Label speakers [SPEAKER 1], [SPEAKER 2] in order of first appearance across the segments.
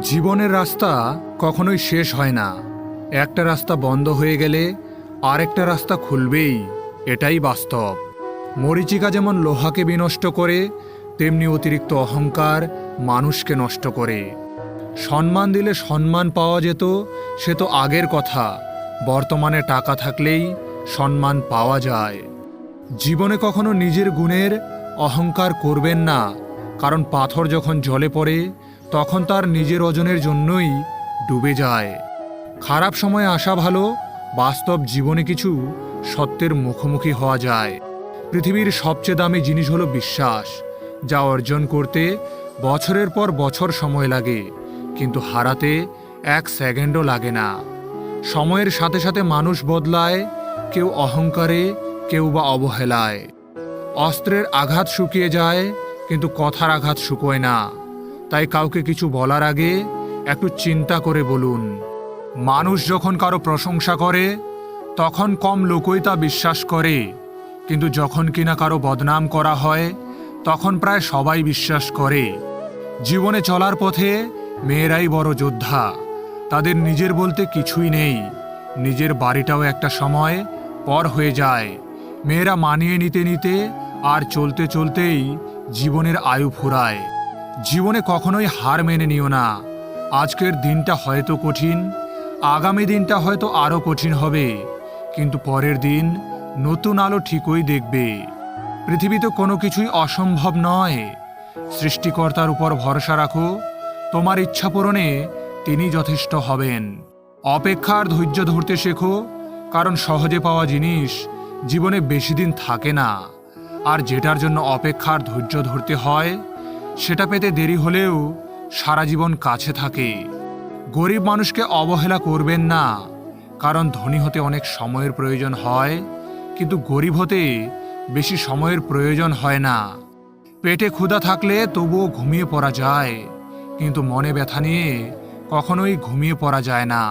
[SPEAKER 1] জীবনের রাস্তা কখনোই শেষ হয় না। একটা রাস্তা বন্ধ হয়ে গেলে আরেকটা রাস্তা খুলবেই, এটাই বাস্তব। মরীচিকা যেমন লোহাকে বিনষ্ট করে, তেমনি অতিরিক্ত অহংকার মানুষকে নষ্ট করে। সম্মান দিলে সম্মান পাওয়া যেত, সে তো আগের কথা। বর্তমানে টাকা থাকলেই সম্মান পাওয়া যায়। জীবনে কখনো নিজের গুণের অহংকার করবেন না, কারণ পাথর যখন জলে পড়ে তখন তার নিজের ওজনের জন্যই ডুবে যায়। খারাপ সময়ে আসা ভালো, বাস্তব জীবনে কিছু সত্যের মুখোমুখি হওয়া যায়। পৃথিবীর সবচেয়ে দামি জিনিস হলো বিশ্বাস, যা অর্জন করতে বছরের পর বছর সময় লাগে, কিন্তু হারাতে এক সেকেন্ডও লাগে না। সময়ের সাথে সাথে মানুষ বদলায়, কেউ অহংকারে, কেউ বা অবহেলায়। অস্ত্রের আঘাত শুকিয়ে যায়, কিন্তু কথার আঘাত শুকোয় না। তাই কাউকে কিছু বলার আগে একটু চিন্তা করে বলুন। মানুষ যখন কারো প্রশংসা করে তখন কম লোকই তা বিশ্বাস করে, কিন্তু যখন কিনা কারো বদনাম করা হয় তখন প্রায় সবাই বিশ্বাস করে। জীবনে চলার পথে মেয়েরাই বড় যোদ্ধা। তাদের নিজের বলতে কিছুই নেই, নিজের বাড়িটাও একটা সময় পর হয়ে যায়। মেয়েরা মানিয়ে নিতে নিতে আর চলতে চলতেই জীবনের আয়ু ফুরায়। জীবনে কখনোই হার মেনে নিও না। আজকের দিনটা হয়তো কঠিন, আগামী দিনটা হয়তো আরও কঠিন হবে, কিন্তু পরের দিন নতুন আলো ঠিকই দেখবে। পৃথিবীতে কোনো কিছুই অসম্ভব নয়। সৃষ্টিকর্তার উপর ভরসা রাখো, তোমার ইচ্ছা পূরণে তিনি যথেষ্ট হবেন। অপেক্ষার ধৈর্য ধরতে শেখো, কারণ সহজে পাওয়া জিনিস জীবনে বেশি দিন থাকে না। আর যেটার জন্য অপেক্ষার ধৈর্য ধরতে হয়, সেটা পেতে দেরি হলেও সারা জীবন কাছে থাকে। গরিব মানুষকে অবহেলা করবেন না, কারণ ধনী হতে অনেক সময়ের প্রয়োজন হয়, কিন্তু গরিব হতে বেশি সময়ের প্রয়োজন হয় না। পেটে ক্ষুধা থাকলে তবুও ঘুমিয়ে পড়া যায়, কিন্তু মনে ব্যথা নিয়ে কখনোই ঘুমিয়ে পড়া যায় না।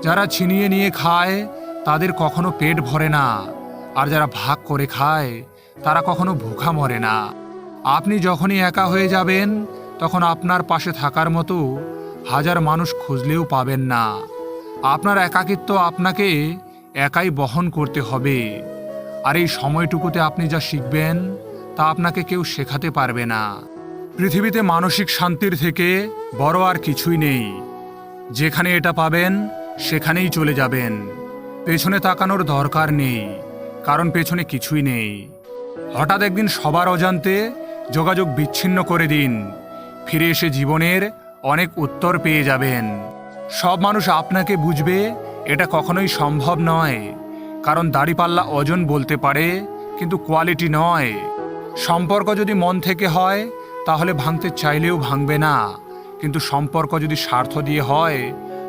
[SPEAKER 1] যারা ছিনিয়ে নিয়ে খায় তাদের কখনো পেট ভরে না, আর যারা ভাগ করে খায় তারা কখনো ভুখা মরে না। আপনি যখনই একা হয়ে যাবেন তখন আপনার পাশে থাকার মতো হাজার মানুষ খুঁজলেও পাবেন না। আপনার একাকিত্ব আপনাকে একাই বহন করতে হবে। আর এই সময়টুকুতে আপনি যা শিখবেন তা আপনাকে কেউ শেখাতে পারবে না। পৃথিবীতে মানসিক শান্তির থেকে বড় আর কিছুই নেই। যেখানে এটা পাবেন সেখানেই চলে যাবেন। পেছনে তাকানোর দরকার নেই, কারণ পেছনে কিছুই নেই। হঠাৎ একদিন সবার অজান্তে যোগাযোগ বিচ্ছিন্ন করে দিন, ফিরে এসে জীবনের অনেক উত্তর পেয়ে যাবেন। সব মানুষ আপনাকে বুঝবে এটা কখনোই সম্ভব নয়, কারণ দাড়িপাল্লা ওজন বলতে পারে, কিন্তু কোয়ালিটি নয়। সম্পর্ক যদি মন থেকে হয় তাহলে ভাঙতে চাইলেও ভাঙবে না, কিন্তু সম্পর্ক যদি স্বার্থ দিয়ে হয়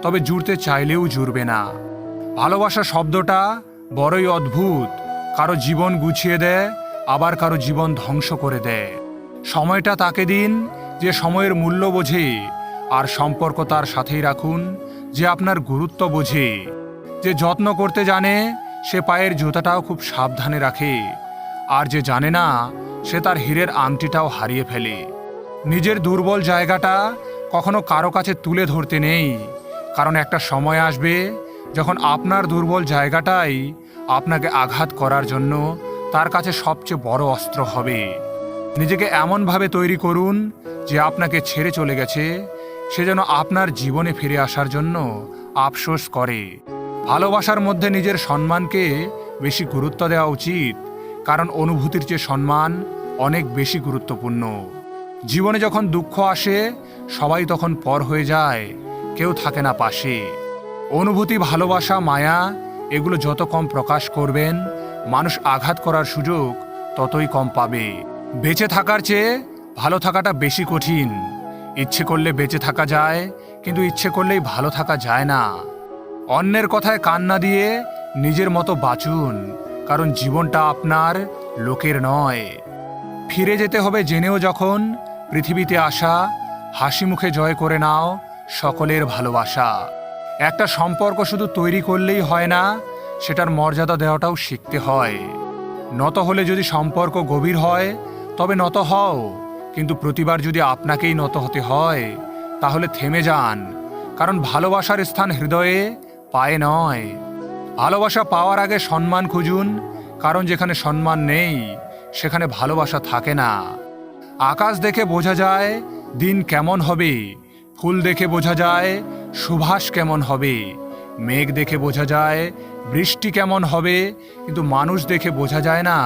[SPEAKER 1] তবে জুড়তে চাইলেও জুড়বে না। ভালোবাসা শব্দটা বড়ই অদ্ভুত, কারো জীবন গুছিয়ে দেয়, আবার কারো জীবন ধ্বংস করে দেয়। সময়টা তাকে দিন যে সময়ের মূল্য বোঝে, আর সম্পর্ক তার সাথেই রাখুন যে আপনার গুরুত্ব বোঝে। যে যত্ন করতে জানে সে পায়ের জুতাটাও খুব সাবধানে রাখে, আর যে জানে না সে তার হীরের আংটিটাও হারিয়ে ফেলে। নিজের দুর্বল জায়গাটা কখনো কারো কাছে তুলে ধরতে নেই, কারণ একটা সময় আসবে যখন আপনার দুর্বল জায়গাটাই আপনাকে আঘাত করার জন্য তার কাছে সবচেয়ে বড় অস্ত্র হবে। নিজেকে এমনভাবে তৈরি করুন যে আপনাকে ছেড়ে চলে গেছে সে যেন আপনার জীবনে ফিরে আসার জন্য আফসোস করে। ভালোবাসার মধ্যে নিজের সম্মানকে বেশি গুরুত্ব দেওয়া উচিত, কারণ অনুভূতির চেয়ে সম্মান অনেক বেশি গুরুত্বপূর্ণ। জীবনে যখন দুঃখ আসে সবাই তখন পর হয়ে যায়, কেউ থাকে না পাশে। অনুভূতি, ভালোবাসা, মায়া এগুলো যত কম প্রকাশ করবেন, মানুষ আঘাত করার সুযোগ ততই কম পাবে। বেঁচে থাকার চেয়ে ভালো থাকাটা বেশি কঠিন। ইচ্ছে করলে বেঁচে থাকা যায়, কিন্তু ইচ্ছে করলেই ভালো থাকা যায় না। অন্যের কথায় কান না দিয়ে নিজের মতো বাঁচুন, কারণ জীবনটা আপনার, লোকের নয়। ফিরে যেতে হবে জেনেও যখন পৃথিবীতে আসা, হাসি মুখে জয় করে নাও সকলের ভালোবাসা। একটা সম্পর্ক শুধু তৈরি করলেই হয় না, সেটার মর্যাদা দেওয়াটাও শিখতে হয়। নত হলে যদি সম্পর্ক গভীর হয় তবে নত হও, কিন্তু প্রতিবার যদি আপনাকেই নত হতে হয় তাহলে থেমে যান, কারণ ভালোবাসার স্থান হৃদয়ে, পায়ে নয়। ভালোবাসা পাওয়ার আগে সম্মান খুঁজুন, কারণ যেখানে সম্মান নেই সেখানে ভালোবাসা থাকে না। আকাশ দেখে বোঝা যায় দিন কেমন হবে, ফুল দেখে বোঝা যায় সুবাস কেমন হবে, মেঘ দেখে বোঝা যায় বৃষ্টি কেমন হবে, কিন্তু মানুষ দেখে বোঝা যায় না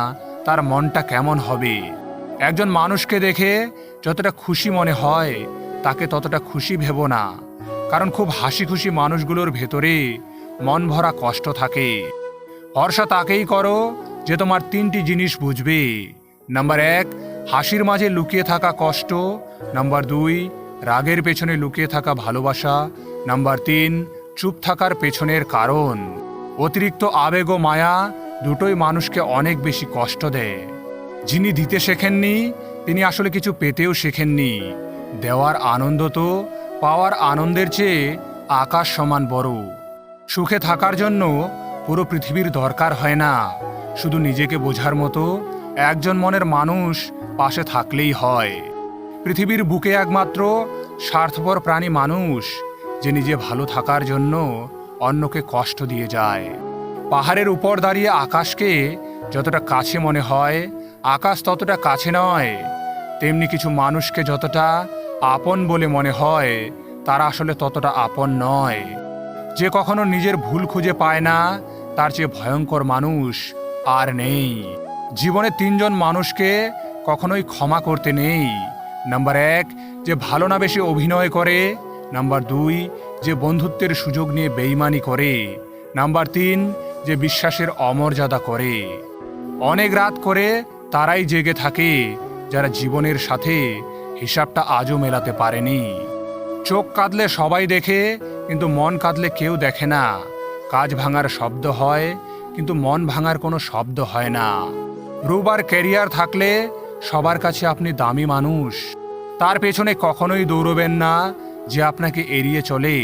[SPEAKER 1] তার মনটা কেমন হবে। একজন মানুষকে দেখে যতটা খুশি মনে হয় তাকে ততটা খুশি ভেবো না, কারণ খুব হাসি খুশি মানুষগুলোর ভেতরে মন ভরা কষ্ট থাকে। ভরসা তাকেই করো যে তোমার তিনটি জিনিস বুঝবে। নাম্বার 1, হাসির মাঝে লুকিয়ে থাকা কষ্ট। নাম্বার 2, রাগের পেছনে লুকিয়ে থাকা ভালোবাসা। নাম্বার 3, চুপ থাকার পেছনের কারণ। অতিরিক্ত আবেগ ও মায়া দুটোই মানুষকে অনেক বেশি কষ্ট দেয়। যিনি দিতে শেখেননি তিনি আসলে কিছু পেতেও শেখেননি। দেওয়ার আনন্দ তো পাওয়ার আনন্দের চেয়ে আকাশ সমান বড়। সুখে থাকার জন্য পুরো পৃথিবীর দরকার হয় না, শুধু নিজেকে বোঝার মতো একজন মনের মানুষ পাশে থাকলেই হয়। পৃথিবীর বুকে একমাত্র স্বার্থপর প্রাণী মানুষ, যে নিজে ভালো থাকার জন্য অন্যকে কষ্ট দিয়ে যায়। পাহাড়ের উপর দাঁড়িয়ে আকাশকে যতটা কাছে মনে হয় আকাশ ততটা কাছে নয়, তেমনি কিছু মানুষকে যতটা আপন বলে মনে হয় তারা আসলে ততটা আপন নয়। যে কখনো নিজের ভুল খুঁজে পায় না তার চেয়ে ভয়ঙ্কর মানুষ আর নেই। জীবনে 3 জন মানুষকে কখনোই ক্ষমা করতে নেই। নাম্বার 1, যে ভালো না বেশি অভিনয় করে। নাম্বার 2, যে বন্ধুত্বের সুযোগ নিয়ে বেইমানি করে। নাম্বার 3, যে বিশ্বাসের অমর্যাদা করে। অনেক রাত করে তারাই জেগে থাকে যারা জীবনের সাথে হিসাবটা আজও মেলাতে পারেনি। চোখ কাঁদলে সবাই দেখে, কিন্তু মন কাঁদলে কেউ দেখে না। কাজ ভাঙার শব্দ হয়, কিন্তু মন ভাঙার কোনো শব্দ হয় না। রূপ আর ক্যারিয়ার থাকলে সবার কাছে আপনি দামি মানুষ। তার পেছনে কখনোই দৌড়বেন না যে আপনাকে এড়িয়ে চলে।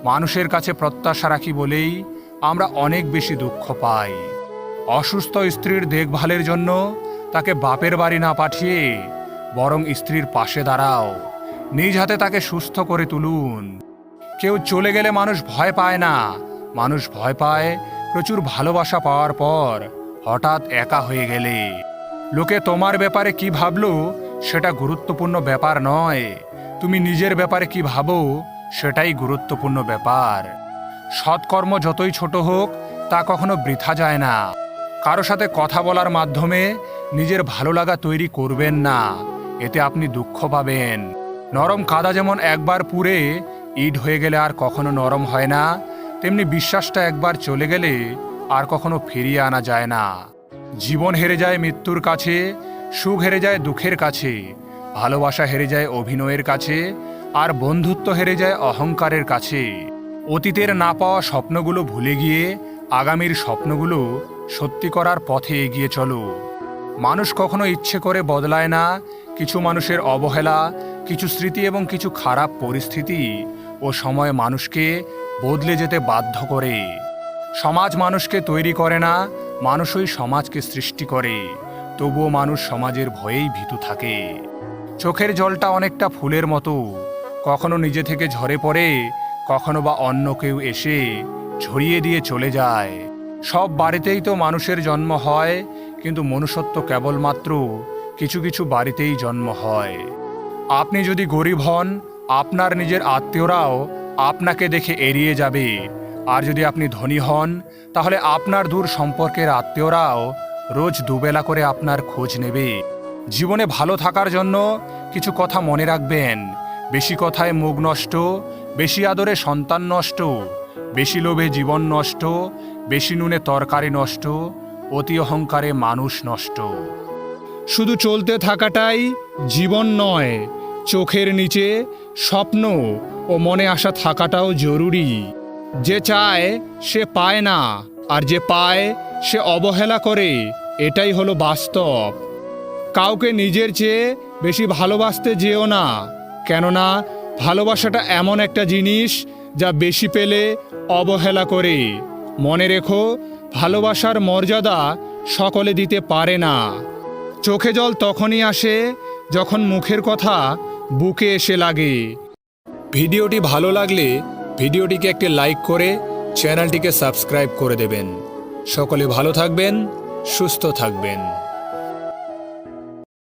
[SPEAKER 1] মানুষের কাছে প্রত্যাশা রাখি বলেই আমরা অনেক বেশি দুঃখ পাই। অসুস্থ স্ত্রীর দেখভালের জন্য তাকে বাপের বাড়ি না পাঠিয়ে বরং স্ত্রীর পাশে দাঁড়াও, নিজ হাতে তাকে সুস্থ করে তুলুন। কেউ চলে গেলে মানুষ ভয় পায় না, মানুষ ভয় পায় প্রচুর ভালোবাসা পাওয়ার পর হঠাৎ একা হয়ে গেলে। লোকে তোমার ব্যাপারে কি ভাবলো সেটা গুরুত্বপূর্ণ ব্যাপার নয়, তুমি নিজের ব্যাপারে কি ভাবো সেটাই গুরুত্বপূর্ণ ব্যাপার। সৎকর্ম যতই ছোট হোক তা কখনো বৃথা যায় না। কারো সাথে কথা বলার মাধ্যমে নিজের ভালো লাগা তৈরি করবেন না, এতে আপনি দুঃখ পাবেন। নরম কাদা যেমন একবার পুড়ে ইট হয়ে গেলে আর কখনো নরম হয় না, তেমনি বিশ্বাসটা একবার চলে গেলে আর কখনো ফিরিয়ে আনা যায় না। জীবন হেরে যায় মৃত্যুর কাছে, সুখ হেরে যায় দুঃখের কাছে, ভালোবাসা হেরে যায় অভিনয়ের কাছে, আর বন্ধুত্ব হেরে যায় অহংকারের কাছে। অতীতের না পাওয়া স্বপ্নগুলো ভুলে গিয়ে আগামীর স্বপ্নগুলো সত্যি করার পথে এগিয়ে চলো। মানুষ কখনো ইচ্ছে করে বদলায় না, কিছু মানুষের অবহেলা, কিছু স্মৃতি এবং কিছু খারাপ পরিস্থিতি ও সময় মানুষকে বদলে যেতে বাধ্য করে। সমাজ মানুষকে তৈরি করে না, মানুষই সমাজকে সৃষ্টি করে। তবুও মানুষ সমাজের ভয়েই ভীতু থাকে। চোখের জলটা অনেকটা ফুলের মতো, কখনো নিজে থেকে ঝরে পড়ে, কখনো বা অন্য কেউ এসে ঝরিয়ে দিয়ে চলে যায়। সব বাড়িতেই তো মানুষের জন্ম হয়, কিন্তু মনুষ্যত্ব কেবলমাত্র কিছু কিছু বাড়িতেই জন্ম হয়। আপনি যদি গরিব হন, আপনার নিজের আত্মীয়রাও আপনাকে দেখে এড়িয়ে যাবে, আর যদি আপনি ধনী হন তাহলে আপনার দূর সম্পর্কের আত্মীয়রাও রোজ দুবেলা করে আপনার খোঁজ নেবে। জীবনে ভালো থাকার জন্য কিছু কথা মনে রাখবেন। বেশি কথায় মুখ নষ্ট, বেশি আদরে সন্তান নষ্ট, বেশি লোভে জীবন নষ্ট, বেশি নুনে তরকারি নষ্ট, অতি অহংকারে মানুষ নষ্ট। শুধু চলতে থাকাটাই জীবন নয়, চোখের নিচে স্বপ্ন ও মনে আশা থাকাটাও জরুরি। যে চায় সে পায় না, আর যে পায় সে অবহেলা করে, এটাই হলো বাস্তব। কাউকে নিজের চেয়ে বেশি ভালোবাসতে যেও না, কেননা ভালোবাসাটা এমন একটা জিনিস যা বেশি পেলে অবহেলা করে। মনে রেখো, ভালোবাসার মর্যাদা সকলে দিতে পারে না। চোখে জল তখনই আসে যখন মুখের কথা বুকে এসে লাগে। ভিডিওটি ভালো লাগলে ভিডিওটিকে একটি লাইক করে চ্যানেলটিকে সাবস্ক্রাইব করে দেবেন। সকলে ভালো থাকবেন, সুস্থ থাকবেন।